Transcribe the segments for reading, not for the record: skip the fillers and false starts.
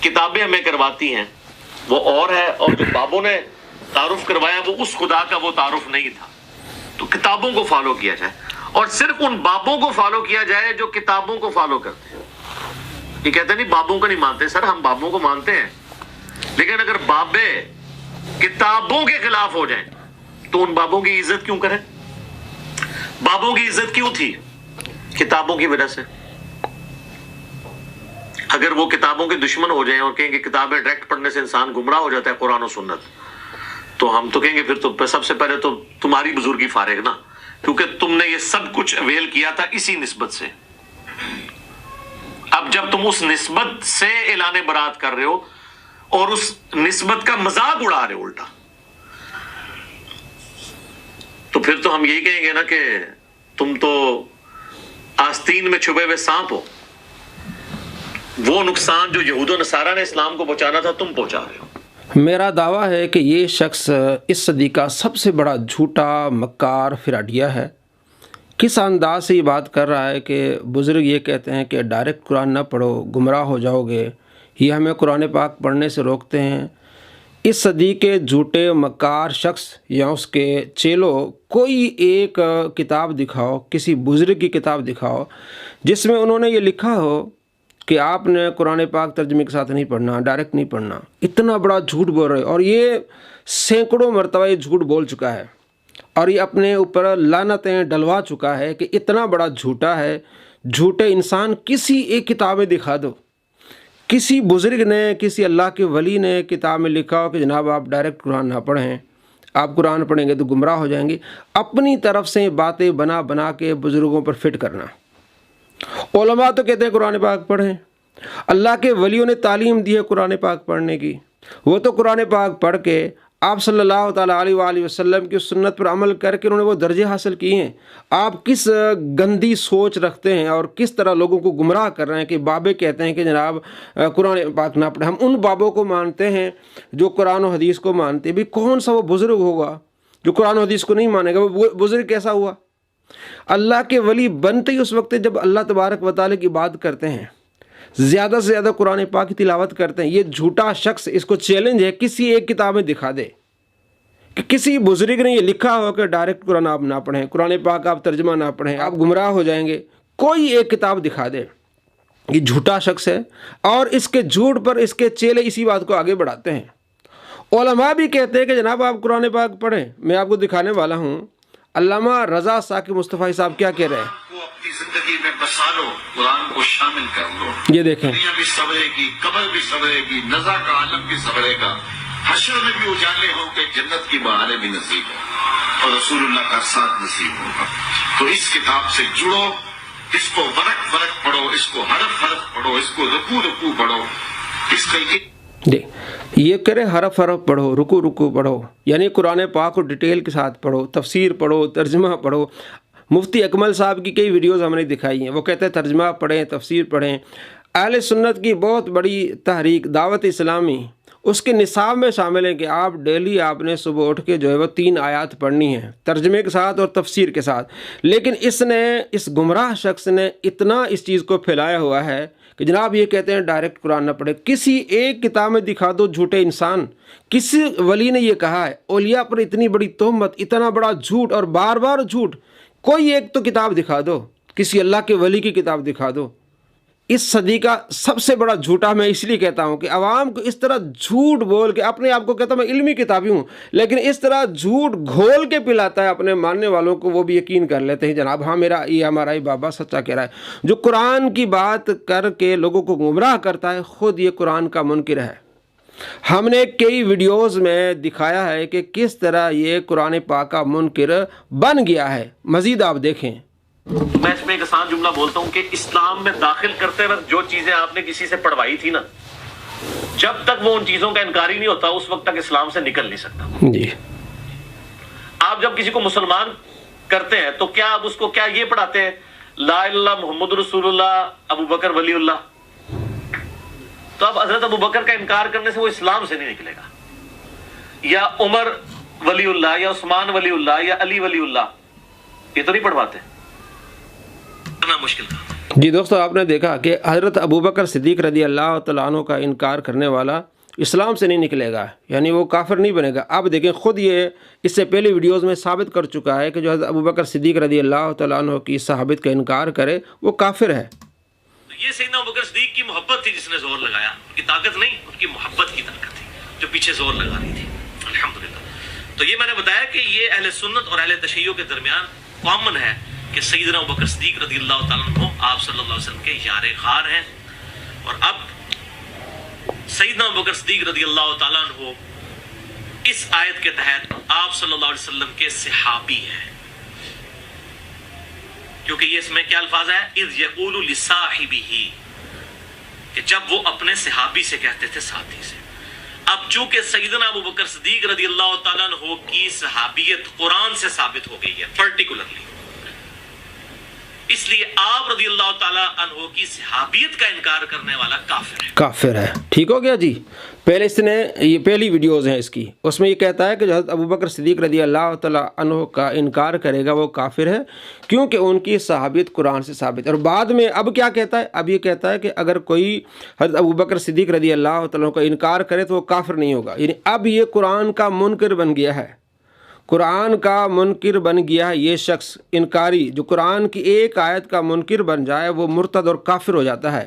کتابیں ہمیں کرواتی ہیں وہ اور ہے، اور جو بابوں نے تعارف کروایا وہ اس خدا کا وہ تعارف نہیں تھا. تو کتابوں کو فالو کیا جائے، اور صرف ان بابوں کو فالو کیا جائے جو کتابوں کو فالو کرتے ہیں. یہ کہتے نہیں بابوں کو نہیں مانتے. سر ہم بابوں کو مانتے ہیں، لیکن اگر بابے کتابوں کے خلاف ہو جائیں تو ان بابوں کی عزت کیوں کریں؟ بابوں کی عزت کیوں تھی؟ کتابوں کی وجہ سے. اگر وہ کتابوں کے دشمن ہو جائیں اور کہیں کہ کتابیں ڈائریکٹ پڑھنے سے انسان گمراہ ہو جاتا ہے قرآن و سنت، تو ہم تو کہیں گے پھر تو سب سے پہلے تو تمہاری بزرگی فارغ نا، کیونکہ تم نے یہ سب کچھ اویل کیا تھا اسی نسبت سے. اب جب تم اس نسبت سے اعلان برات کر رہے ہو اور اس نسبت کا مذاق اڑا رہے ہو الٹا، تو پھر تو ہم یہی کہیں گے نا کہ تم تو آستین میں چھپے ہوئے سانپ ہو. وہ نقصان جو یہود و نصارہ نے اسلام کو پہنچانا تھا تم پہنچا رہے ہو. میرا دعویٰ ہے کہ یہ شخص اس صدی کا سب سے بڑا جھوٹا مکار فراڈیا ہے. کس انداز سے یہ بات کر رہا ہے کہ بزرگ یہ کہتے ہیں کہ ڈائریکٹ قرآن نہ پڑھو گمراہ ہو جاؤ گے، یہ ہمیں قرآن پاک پڑھنے سے روکتے ہیں. اس صدی کے جھوٹے مکار شخص یا اس کے چیلو کوئی ایک کتاب دکھاؤ، کسی بزرگ کی کتاب دکھاؤ جس میں انہوں نے یہ لکھا ہو کہ آپ نے قرآن پاک ترجمے کے ساتھ نہیں پڑھنا، ڈائریکٹ نہیں پڑھنا. اتنا بڑا جھوٹ بول رہے، اور یہ سینکڑوں مرتبہ یہ جھوٹ بول چکا ہے اور یہ اپنے اوپر لعنتیں ڈلوا چکا ہے کہ اتنا بڑا جھوٹا ہے. جھوٹے انسان کسی ایک کتاب میں دکھا دو، کسی بزرگ نے، کسی اللہ کے ولی نے کتاب میں لکھا ہو کہ جناب آپ ڈائریکٹ قرآن نہ پڑھیں، آپ قرآن پڑھیں گے تو گمراہ ہو جائیں گے. اپنی طرف سے باتیں بنا بنا کے بزرگوں پر فٹ کرنا. علماء تو کہتے ہیں قرآن پاک پڑھیں، اللہ کے ولیوں نے تعلیم دی ہے قرآن پاک پڑھنے کی، وہ تو قرآن پاک پڑھ کے آپ صلی اللہ تعالیٰ علیہ وآلہ وسلم کی سنت پر عمل کر کے انہوں نے وہ درجے حاصل کیے ہیں. آپ کس گندی سوچ رکھتے ہیں اور کس طرح لوگوں کو گمراہ کر رہے ہیں کہ بابے کہتے ہیں کہ جناب قرآن پاک نہ پڑھیں. ہم ان بابوں کو مانتے ہیں جو قرآن و حدیث کو مانتے ہیں. بھی کون سا وہ بزرگ ہوگا جو قرآن و حدیث کو نہیں مانے گا؟ وہ بزرگ کیسا ہوا؟ اللہ کے ولی بنتے ہی اس وقت جب اللہ تبارک و تعالیٰ کی بات کرتے ہیں، زیادہ سے زیادہ قرآن پاک کی تلاوت کرتے ہیں. یہ جھوٹا شخص، اس کو چیلنج ہے کسی ایک کتاب میں دکھا دے کہ کسی بزرگ نے یہ لکھا ہو کہ ڈائریکٹ قرآن آپ نہ پڑھیں، قرآن پاک آپ ترجمہ نہ پڑھیں، آپ گمراہ ہو جائیں گے. کوئی ایک کتاب دکھا دے. یہ جھوٹا شخص ہے اور اس کے جھوٹ پر اس کے چیلے اسی بات کو آگے بڑھاتے ہیں. علماء بھی کہتے ہیں کہ جناب آپ قرآن پاک پڑھیں. میں آپ کو دکھانے والا ہوں علامہ رضا ثاقب مصطفی صاحب کیا کہہ رہے ہیں. اپنی زندگی میں بسا لو، قرآن کو شامل کر لو. یہ دیکھیں، دنیا بھی سبرے گی، قبر بھی سبرے گی، نزا کا عالم بھی سبرے گا، حشر میں بھی اجالے ہوں کہ جنت کی بہاریں بھی نصیب ہوں اور رسول اللہ کا ساتھ نصیب ہوگا. تو اس کتاب سے جڑو، اس کو ورق ورق پڑھو، اس کو حرف حرف پڑھو، اس کو رکوع رکوع پڑھو. اس کا یہ کرے حرف حرف پڑھو، رکوع رکوع پڑھو، یعنی قرآن پاک کو ڈیٹیل کے ساتھ پڑھو، تفسیر پڑھو، ترجمہ پڑھو. مفتی اکمل صاحب کی کئی ویڈیوز ہم نے دکھائی ہیں، وہ کہتے ہیں ترجمہ پڑھیں، تفسیر پڑھیں. اہل سنت کی بہت بڑی تحریک دعوت اسلامی اس کے نصاب میں شامل ہے کہ آپ ڈیلی آپ نے صبح اٹھ کے جو ہے وہ 3 آیات پڑھنی ہیں ترجمے کے ساتھ اور تفسیر کے ساتھ. لیکن اس گمراہ شخص نے اتنا اس چیز کو پھیلایا ہوا ہے کہ جناب یہ کہتے ہیں ڈائریکٹ قرآن نہ پڑھے. کسی ایک کتاب میں دکھا دو جھوٹے انسان. کسی ولی نے یہ کہا ہے، اولیاء پر اتنی بڑی تہمت، اتنا بڑا جھوٹ اور بار بار جھوٹ. کوئی ایک تو کتاب دکھا دو، کسی اللہ کے ولی کی کتاب دکھا دو. اس صدی کا سب سے بڑا جھوٹا میں اس لیے کہتا ہوں کہ عوام کو اس طرح جھوٹ بول کے، اپنے آپ کو کہتا ہوں میں علمی کتابی ہوں، لیکن اس طرح جھوٹ گھول کے پلاتا ہے اپنے ماننے والوں کو. وہ بھی یقین کر لیتے ہیں جناب ہاں یہ ہمارا ہی بابا سچا کہہ رہا ہے. جو قرآن کی بات کر کے لوگوں کو گمراہ کرتا ہے خود یہ قرآن کا منکر ہے. ہم نے کئی ویڈیوز میں دکھایا ہے کہ کس طرح یہ قرآن پاک کا منکر بن گیا ہے. مزید آپ دیکھیں. میں اس میں ایک آسان جملہ بولتا ہوں کہ اسلام میں داخل کرتے وقت جو چیزیں آپ نے کسی سے پڑھوائی تھی نا، جب تک وہ ان چیزوں کا انکار ہی نہیں ہوتا اس وقت تک اسلام سے نکل نہیں سکتا. جی آپ جب کسی کو مسلمان کرتے ہیں تو کیا آپ اس کو کیا یہ پڑھاتے ہیں لا الہ الا اللہ محمد رسول اللہ ابو بکر ولی اللہ؟ تو اب حضرت ابو بکر کا انکار کرنے سے وہ اسلام سے نہیں نکلے گا. یا عمر ولی اللہ یا عثمان ولی اللہ یا علی ولی اللہ، یہ تو نہیں پڑھواتے. اتنا مشکل تھا. جی دوستو، آپ نے دیکھا کہ حضرت ابوبکر صدیق رضی اللہ تعالیٰ عنہ کا انکار کرنے والا اسلام سے نہیں نکلے گا، یعنی وہ کافر نہیں بنے گا۔ آپ دیکھیں، خود یہ اس سے پہلی ویڈیوز میں ثابت کر چکا ہے کہ جو حضرت ابوبکر صدیق رضی اللہ تعالیٰ عنہ کی صحابت کا انکار کرے وہ کافر ہے۔ یہ سیدنا ابوبکر صدیق کی محبت تھی جس نے زور لگایا، ان کی طاقت نہیں، ان کی محبت کی طاقت تھی جو پیچھے زور لگا رہی تھی۔ الحمدللہ۔ تو یہ میں نے بتایا کہ یہ اہل سنت اور اہل تشیع کے درمیان کامن ہے کہ سیدنا ابوبکر صدیق رضی اللہ تعالیٰ عنہ آپ صلی اللہ علیہ وسلم کے یار غار ہیں، اور اب سیدنا ابوبکر صدیق رضی اللہ تعالیٰ عنہ اس آیت کے تحت آپ صلی اللہ علیہ وسلم کے صحابی ہیں، کیونکہ یہ اس میں کیا الفاظ ہے، اذ یقول لصاحبہ، کہ جب وہ اپنے صحابی سے کہتے تھے، ساتھی سے۔ اب چونکہ سیدنا ابوبکر صدیق رضی اللہ تعالیٰ عنہ کی صحابیت قرآن سے ثابت ہو گئی ہے پرٹیکولرلی، اس لیے آپ رضی اللہ تعالیٰ عنہ کی صحابیت کا انکار کرنے والا کافر ہے۔ ٹھیک ہو گیا جی۔ پہلے اس نے یہ پہلی ویڈیوز ہیں اس کی، اس میں یہ کہتا ہے کہ جو حضرت ابوبکر صدیق رضی اللہ تعالیٰ عنہ کا انکار کرے گا وہ کافر ہے، کیونکہ ان کی صحابیت قرآن سے ثابت ہے۔ اور بعد میں اب کیا کہتا ہے؟ اب یہ کہتا ہے کہ اگر کوئی حضرت ابوبکر صدیق رضی اللہ تعالیٰ عنہ کا انکار کرے تو وہ کافر نہیں ہوگا، یعنی اب یہ قرآن کا منکر بن گیا ہے، قرآن کا منکر بن گیا ہے یہ شخص انکاری۔ جو قرآن کی ایک آیت کا منکر بن جائے وہ مرتد اور کافر ہو جاتا ہے۔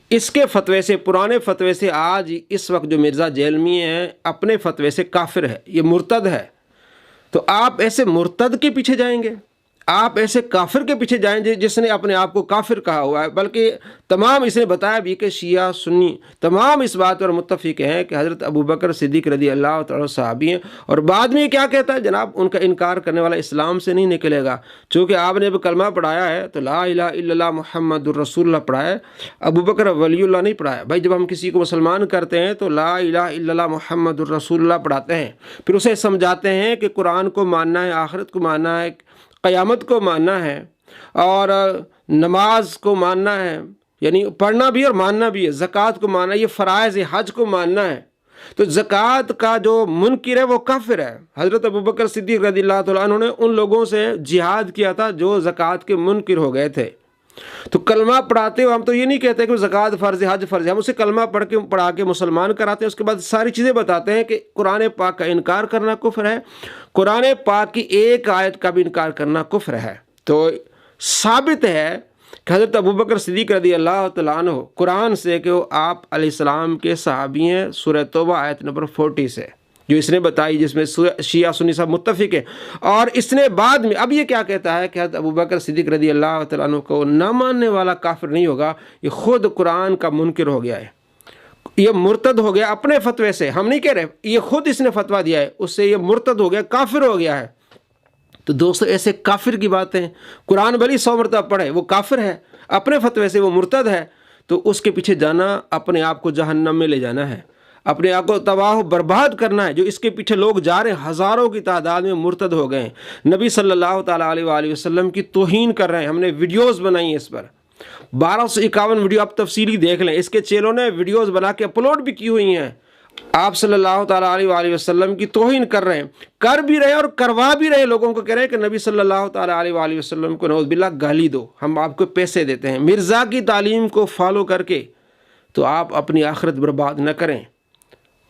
اس کے فتوے سے، پرانے فتوے سے، آج اس وقت جو مرزا جیلمی ہے اپنے فتوے سے کافر ہے، یہ مرتد ہے۔ تو آپ ایسے مرتد کے پیچھے جائیں گے، آپ ایسے کافر کے پیچھے جائیں گے جس نے اپنے آپ کو کافر کہا ہوا ہے؟ بلکہ تمام اس نے بتایا بھی کہ شیعہ سنی تمام اس بات پر متفق ہیں کہ حضرت ابوبکر صدیق رضی اللہ تعالیٰ صحابی ہیں۔ اور بعد میں یہ کیا کہتا ہے جناب؟ ان کا انکار کرنے والا اسلام سے نہیں نکلے گا، چونکہ آپ نے اب کلمہ پڑھایا ہے تو لا الہ الا اللہ محمد الرسول اللہ پڑھایا ہے، ابوبکر ولی اللہ نہیں پڑھایا۔ بھائی جب ہم کسی کو مسلمان کرتے ہیں تو لا الہ الا اللہ محمد الرسول اللہ پڑھاتے ہیں، پھر اسے سمجھاتے ہیں کہ قرآن کو ماننا ہے، آخرت کو ماننا ہے، قیامت کو ماننا ہے، اور نماز کو ماننا ہے، یعنی پڑھنا بھی اور ماننا بھی ہے، زکوٰۃ کو ماننا ہے، یہ فرائض حج کو ماننا ہے۔ تو زکوٰۃ کا جو منکر ہے وہ کافر ہے۔ حضرت ابوبکر صدیق رضی اللہ تعالیٰ عنہ نے ان لوگوں سے جہاد کیا تھا جو زکوٰۃ کے منکر ہو گئے تھے۔ تو کلمہ پڑھاتے ہوئے ہم تو یہ نہیں کہتے کہ زکوٰۃ فرض ہے، حج فرض ہے، ہم اسے کلمہ پڑھا کے مسلمان کراتے ہیں، اس کے بعد ساری چیزیں بتاتے ہیں کہ قرآن پاک کا انکار کرنا کفر ہے، قرآن پاک کی ایک آیت کا بھی انکار کرنا کفر ہے۔ تو ثابت ہے کہ حضرت ابوبکر صدیق رضی اللہ تعالیٰ عنہ قرآن سے کہ وہ آپ علیہ السلام کے صحابی ہیں، سورہ توبہ آیت نمبر 40 سے جو اس نے بتائی، جس میں شیعہ سنی سب متفق ہیں۔ اور اس نے بعد میں اب یہ کیا کہتا ہے کہ حضرت ابوبکر صدیق رضی اللہ تعالیٰ عنہ کو نہ ماننے والا کافر نہیں ہوگا، یہ خود قرآن کا منکر ہو گیا ہے، یہ مرتد ہو گیا اپنے فتوے سے، ہم نہیں کہہ رہے، یہ خود اس نے فتویٰ دیا ہے، اس سے یہ مرتد ہو گیا، کافر ہو گیا ہے۔ تو دوستو ایسے کافر کی باتیں، قرآن بھلی 100 مرتبہ پڑھے وہ کافر ہے، اپنے فتوے سے وہ مرتد ہے، تو اس کے پیچھے جانا اپنے آپ کو جہنم میں لے جانا ہے، اپنے آپ کو تباہ و برباد کرنا ہے۔ جو اس کے پیچھے لوگ جا رہے ہیں ہزاروں کی تعداد میں مرتد ہو گئے ہیں، نبی صلی اللہ تعالیٰ علیہ وآلہ وسلم کی توہین کر رہے ہیں۔ ہم نے ویڈیوز بنائی ہیں اس پر 1251 ویڈیو، آپ تفصیلی دیکھ لیں، اس کے چینلوں نے ویڈیوز بنا کے اپلوڈ بھی کی ہوئی ہیں۔ آپ صلی اللہ تعالیٰ علیہ وآلہ وسلم کی توہین کر رہے ہیں، کر بھی رہے ہیں اور کروا بھی رہے ہیں، لوگوں کو کہہ رہے ہیں کہ نبی صلی اللہ تعالیٰ علیہ وآلہ وسلم کو نعوذ باللہ گالی دو، ہم آپ کو پیسے دیتے ہیں۔ مرزا کی تعلیم کو فالو کر کے تو آپ اپنی آخرت برباد نہ کریں،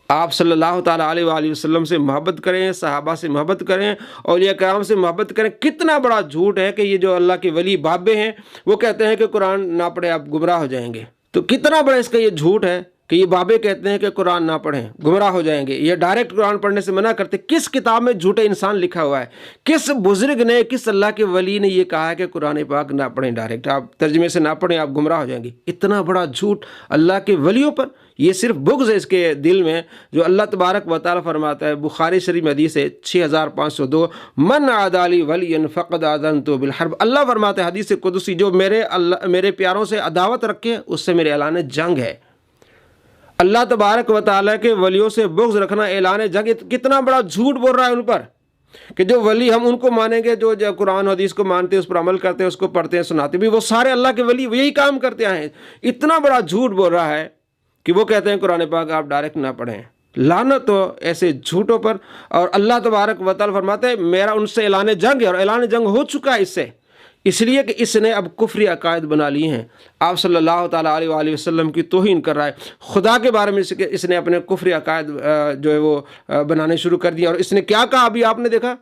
آپ صلی اللہ تعالیٰ علیہ وآلہ وسلم سے محبت کریں، صحابہ سے محبت کریں، اولیاء کرام سے محبت کریں۔ کتنا بڑا جھوٹ ہے کہ یہ جو اللہ کے ولی بابے ہیں وہ کہتے ہیں کہ قرآن نہ پڑھے آپ گمراہ ہو جائیں گے۔ تو کتنا بڑا اس کا یہ جھوٹ ہے کہ یہ بابے کہتے ہیں کہ قرآن نہ پڑھیں گمراہ ہو جائیں گے، یہ ڈائریکٹ قرآن پڑھنے سے منع کرتے۔ کس کتاب میں جھوٹے انسان لکھا ہوا ہے؟ کس بزرگ نے، کس اللہ کے ولی نے یہ کہا ہے کہ قرآن پاک نہ پڑھیں، ڈائریکٹ آپ ترجمے سے نہ پڑھیں، آپ گمراہ ہو جائیں گے؟ اتنا بڑا جھوٹ اللہ کے ولیوں پر، یہ صرف بغض ہے اس کے دل میں، جو اللہ تبارک و تعالیٰ فرماتا ہے، بخاری شریف حدیث ہے 6502، من عادی لی ولی فقد آذنت بالحرب۔ اللہ فرماتا ہے حدیث قدسی، جو میرے پیاروں سے عداوت رکھے اس سے میرے اعلان جنگ ہے۔ اللہ تبارک و تعالیٰ کے ولیوں سے بغض رکھنا اعلان جنگ، کتنا بڑا جھوٹ بول رہا ہے ان پر، کہ جو ولی ہم ان کو مانیں گے جو قرآن حدیث کو مانتے ہیں، اس پر عمل کرتے ہیں، اس کو پڑھتے ہیں، سناتے بھی، وہ سارے اللہ کے ولی یہی کام کرتے ہیں۔ اتنا بڑا جھوٹ بول رہا ہے کہ وہ کہتے ہیں قرآن پاک آپ ڈائریکٹ نہ پڑھیں۔ لعنت ہو ایسے جھوٹوں پر۔ اور اللہ تبارک و تعالیٰ فرماتے ہیں میرا ان سے اعلان جنگ ہے، اور اعلان جنگ ہو چکا ہے اس سے۔ اس لیے کہ اس نے اب کفری عقائد بنا لیے ہیں. آپ صلی اللہ تعالیٰ علیہ وآلہ وسلم کی توہین کر رہا ہے. خدا کے بارے میں اس نے اپنے کفری عقائد جو ہے وہ بنانے شروع کر دیا. اور اس نے کیا کہا ابھی آپ نے دیکھا،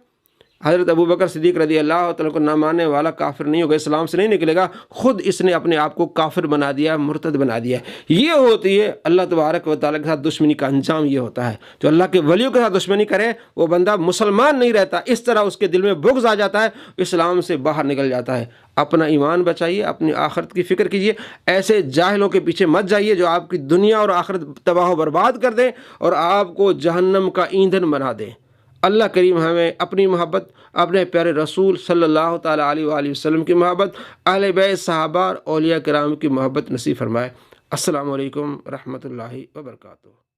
حضرت ابوبکر صدیق رضی اللہ تعالیٰ کو نہ ماننے والا کافر نہیں ہوگا، اسلام سے نہیں نکلے گا. خود اس نے اپنے آپ کو کافر بنا دیا، مرتد بنا دیا. یہ ہوتی ہے اللہ تبارک و تعالیٰ کے ساتھ دشمنی کا انجام. یہ ہوتا ہے جو اللہ کے ولیوں کے ساتھ دشمنی کرے وہ بندہ مسلمان نہیں رہتا، اس طرح اس کے دل میں بغض آ جاتا ہے، اسلام سے باہر نکل جاتا ہے. اپنا ایمان بچائیے، اپنی آخرت کی فکر کیجیے. ایسے جاہلوں کے پیچھے مت جائیے جو آپ کی دنیا اور آخرت تباہ و برباد کر دیں اور آپ کو جہنم کا ایندھن بنا دیں. اللہ کریم ہمیں اپنی محبت، اپنے پیارے رسول صلی اللہ تعالیٰ علیہ وآلہ وسلم کی محبت، اہل بیت صحابہ اور اولیاء کرام کی محبت نصیب فرمائے. السلام علیکم ورحمۃ اللہ وبرکاتہ.